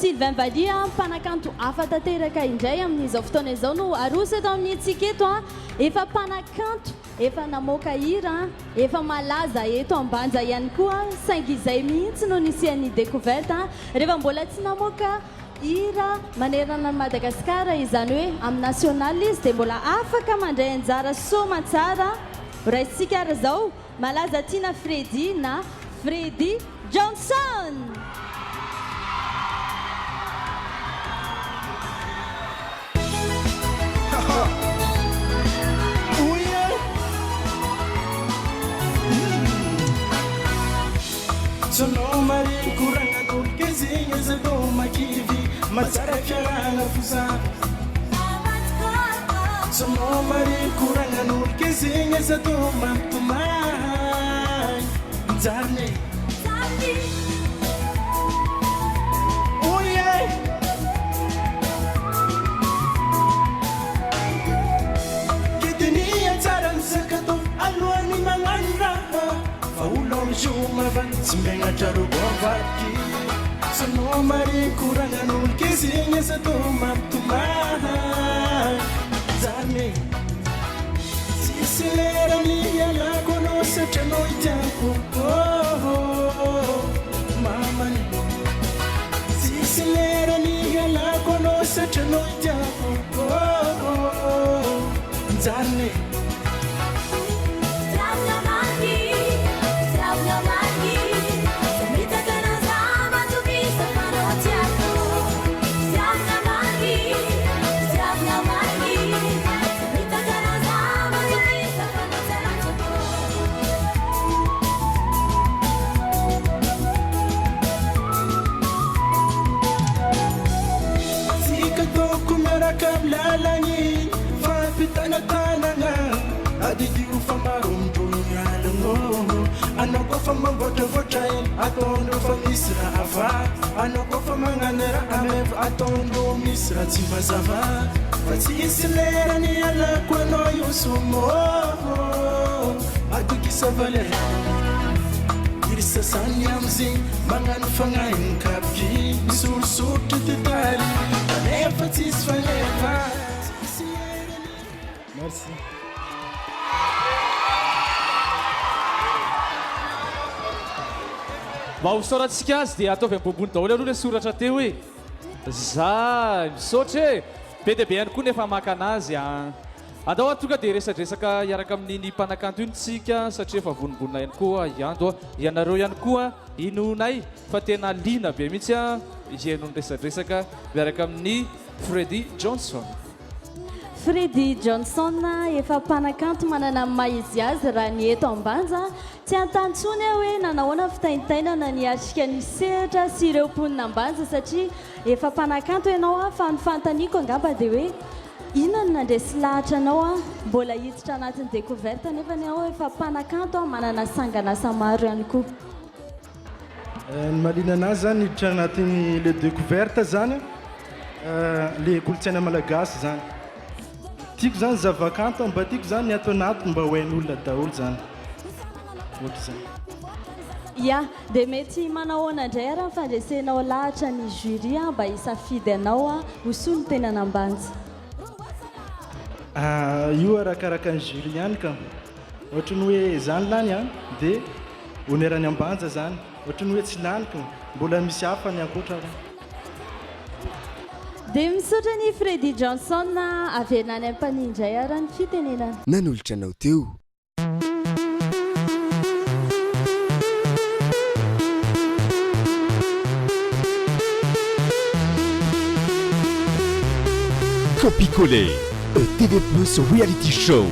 Sylvain Valia mpanakanto hafa tanteraka indray amin'izao fotoana izao no aroso eto amin'ny antsika eto efa mpanakanto efa namoaka hira efa malaza eto ambanja ihany koa saingy izay mihitsy no nisian'ny découverte rehefa mbola tsy namoaka hira manerana ny Madagasikara izany hoe amin'ny national izy dia mbola afaka mandray anjara soma tsara raisika ary zao malaza tiana Freddy na Freddy Johnson. Sono mari kuranga kulkezinga zato makivi matsara fiarana fusa Sono mari kuranga kulkezinga zato mamtumai Zarne Oh yeah Kitini atsara msakato alwani mangandra Faulom shuma van simbenga charugo vaki Sono mari kuranga nulkezinga zato mamtumai Zarne Sisilera mia la conosce c'è noi tempo Mamma Sisilera mia la conosce c'è noi tempo Zanne Kablalani fapitana tanana adidi ufamarum dunyalango anoko famangota votain atondo famisra ava anoko famanganera amev atondo misra timbazava fatisislera ni ala kwano yusumo aduki savale irisa sanyamzi mangan fangain kapji sur tutali Merci. Mahosoratsika azy dia ataovy ambobony daholo aloha le soratra teo hoe za misaotra e be dia be ihany koa nefa maka anazy andao tonga dia resadresaka iaraka amin'iny mpanakanto iny tsika satria efa vonibonina ihany koa iando ianareo ihany koa inonay fa tena lina be mihitsy ihaino ny resadresaka miaraka amin'ny Freddy Johnson. Freddy Johnson efa mpanakanto manana maizy azy raha ny eto ambanja tsy antantsony hoe nanahoana fitaintainana ny atrika ny sehatra sy ireo mponina ambanja satria efa mpanakanto ianao fa ny fantaniako angamba dia hoe inona nandresy lahatra anao mbola hiditra anatin'ny découverte nefa ny ao efa mpanakanto manana sanganasa maro ihany koa. Ny malina anazy zany hiditra anatin'ny le découverte zany le kolotsaina malagasy zany tiako zany zavakanto mba tiako zany atao anaty mba hoain'olona daholo zany ohatra zany ya dia mety manahoana indray raha fandresenao lahatra ny jury mba hisafidy anao hosoa ny tenany ambanja io arakaraka ny jury ihany ka ohatra ny hoe zany lany dia onerany ambanja zany ohatra ny hoe tsy lany ka mbola misy hafa ny ankoatra dia misaotra ny Freddy Johnson averina any ampanindray ara ny fitenenana nanolotra anao teo Copicolé, TV Plus Reality Show.